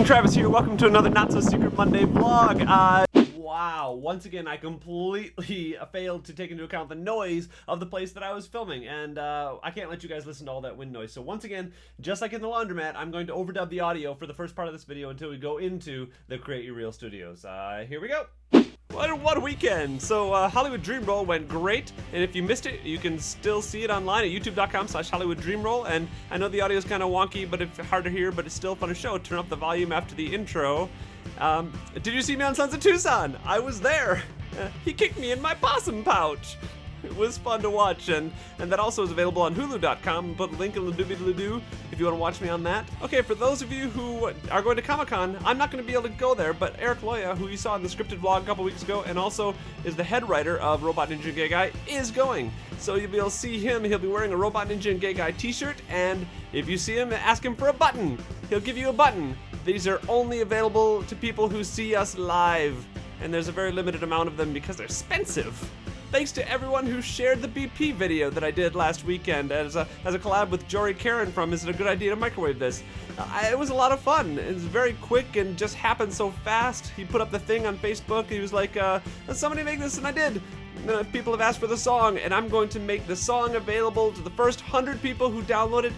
Travis here, welcome to another Not So Secret Monday vlog. Wow, once again I completely failed to take into account the noise of the place that I was filming, and I can't let you guys listen to all that wind noise. So once again, just like in the laundromat, I'm going to overdub the audio for the first part of this video until we go into the Create Your Reel studios. Here we go. What a weekend! So Hollywood Dream Roll went great, and if you missed it, you can still see it online at youtube.com/HollywoodDreamRoll. And I know the audio is kind of wonky, but it's hard to hear, but it's still fun to show. Turn up the volume after the intro. Did you see me on Sons of Tucson? I was there. He kicked me in my possum pouch. It was fun to watch, and that also is available on Hulu.com. Put a link in the doobie-doo if you want to watch me on that. Okay, for those of you who are going to Comic-Con, I'm not going to be able to go there, but Eric Loya, who you saw in the scripted vlog a couple weeks ago, and also is the head writer of Robot Ninja and Gay Guy, is going. So you'll be able to see him. He'll be wearing a Robot Ninja and Gay Guy t-shirt, and if you see him, ask him for a button. He'll give you a button. These are only available to people who see us live, and there's a very limited amount of them because they're expensive. Thanks to everyone who shared the BP video that I did last weekend as a collab with Jory Karen from Is It a Good Idea to Microwave This? It was a lot of fun. It was very quick and just happened so fast. He put up the thing on Facebook. He was like, somebody make this, and I did. People have asked for the song, and I'm going to make the song available to the first 100 people who download it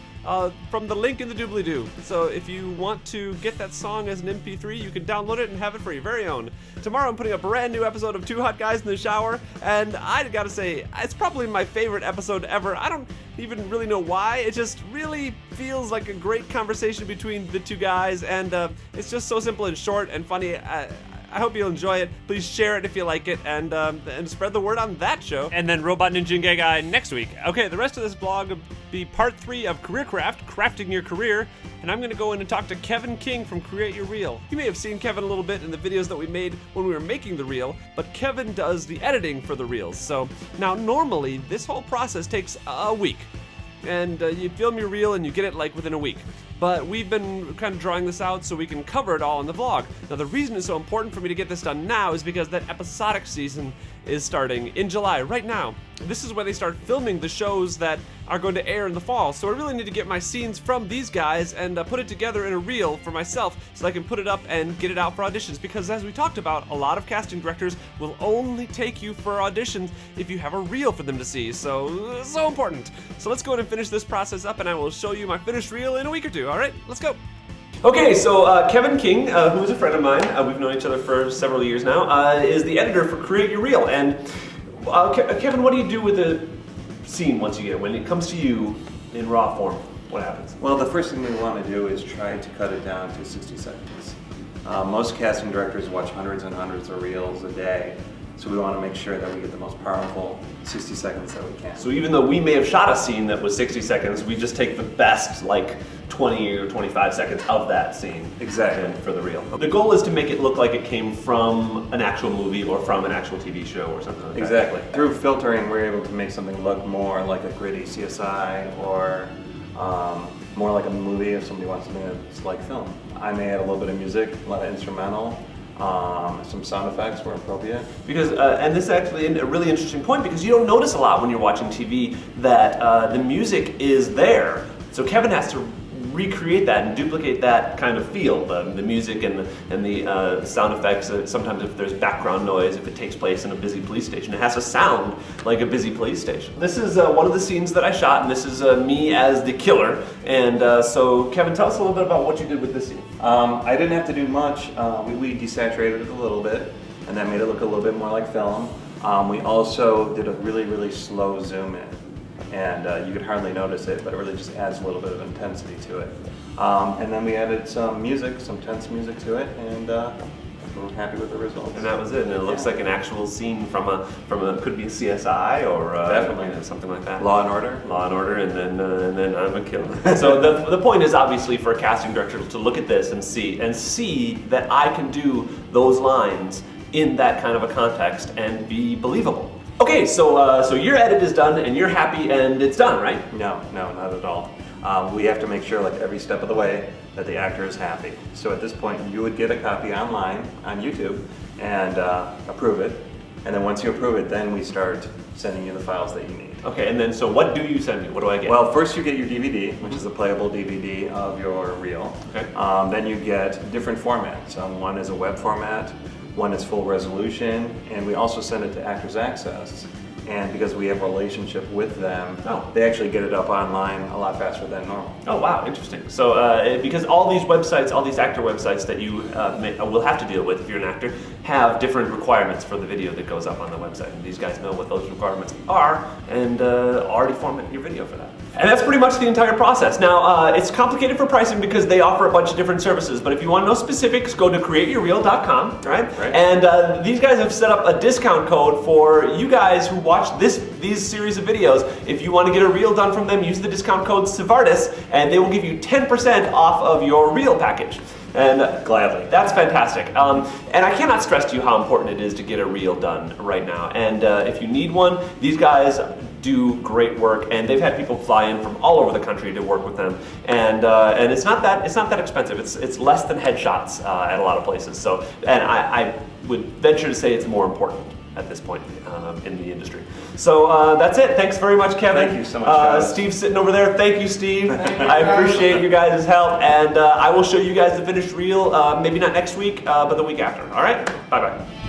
from the link in the doobly-doo. So if you want to get that song as an MP3, you can download it and have it for your very own. Tomorrow I'm putting a brand new episode of Two Hot Guys in the Shower, and I gotta say, it's probably my favorite episode ever. I don't even really know why. It just really feels like a great conversation between the two guys, and it's just so simple and short and funny. I hope you'll enjoy it. Please share it if you like it, and spread the word on that show. And then Robot Ninja and Gay Guy next week. Okay, the rest of this vlog will be part 3 of Career Craft, Crafting Your Career, and I'm gonna go in and talk to Kevin King from Create Your Reel. You may have seen Kevin a little bit in the videos that we made when we were making the reel, but Kevin does the editing for the reels. So now normally this whole process takes a week, and you film your reel and you get it like within a week. But we've been kind of drawing this out so we can cover it all in the vlog. Now the reason it's so important for me to get this done now is because that episodic season is starting in July, right now. This is where they start filming the shows that are going to air in the fall. So I really need to get my scenes from these guys and put it together in a reel for myself so I can put it up and get it out for auditions. Because as we talked about, a lot of casting directors will only take you for auditions if you have a reel for them to see. So important. So let's go ahead and finish this process up, and I will show you my finished reel in a week or two. All right, let's go. Okay, so Kevin King, who is a friend of mine, we've known each other for several years now, is the editor for Create Your Reel. And Kevin, what do you do with the scene once you get it? When it comes to you in raw form, what happens? Well, the first thing we want to do is try to cut it down to 60 seconds. Most casting directors watch hundreds and hundreds of reels a day, so we want to make sure that we get the most powerful 60 seconds that we can. So even though we may have shot a scene that was 60 seconds, we just take the best, like 20 or 25 seconds of that scene. Exactly. For the reel. The goal is to make it look like it came from an actual movie or from an actual TV show or something like that. Exactly. Through filtering, we're able to make something look more like a gritty CSI or more like a movie if somebody wants something that's like film. I may add a little bit of music, a lot of instrumental, some sound effects where appropriate. Because, and this is actually a really interesting point, because you don't notice a lot when you're watching TV that the music is there. So Kevin has to recreate that and duplicate that kind of feel, the music and the sound effects. Sometimes if there's background noise, if it takes place in a busy police station, it has to sound like a busy police station. This is one of the scenes that I shot, and this is me as the killer. And so Kevin, tell us a little bit about what you did with this scene. I didn't have to do much. We desaturated it a little bit, and that made it look a little bit more like film. We also did a really, really slow zoom in. And you could hardly notice it, but it really just adds a little bit of intensity to it. And then we added some music, some tense music to it, and we're happy with the results. And that was it. And it looks like an actual scene from a could be a CSI or definitely something like that. Law and Order. Law and Order, and then I'm a killer. So the point is obviously for a casting director to look at this and see that I can do those lines in that kind of a context and be believable. Okay, so your edit is done and you're happy and it's done, right? No, not at all. We have to make sure, like every step of the way, that the actor is happy. So at this point, you would get a copy online on YouTube and approve it. And then once you approve it, then we start sending you the files that you need. Okay, and then so what do you send me? What do I get? Well, first you get your DVD, which is a playable DVD of your reel. Okay. Then you get different formats. One is a web format, one is full resolution, and we also send it to Actors Access. And because we have a relationship with them, they actually get it up online a lot faster than normal. Oh wow, interesting. So because all these websites, all these actor websites that you will have to deal with if you're an actor, have different requirements for the video that goes up on the website. And these guys know what those requirements are and already format your video for that. And that's pretty much the entire process. Now, it's complicated for pricing because they offer a bunch of different services, but if you want to know specifics, go to createyourreel.com, right? And these guys have set up a discount code for you guys who watch these series of videos. If you want to get a reel done from them, use the discount code Siv-Art, and they will give you 10% off of your reel package. And gladly. That's fantastic. And I cannot stress to you how important it is to get a reel done right now. And if you need one, these guys do great work, and they've had people fly in from all over the country to work with them. And it's not that expensive. It's less than headshots at a lot of places. So, and I would venture to say it's more important at this point in the industry. So that's it. Thanks very much, Kevin. Thank you so much. Steve's sitting over there. Thank you, Steve. I appreciate you guys' help, and I will show you guys the finished reel, maybe not next week, but the week after. All right? Bye-bye.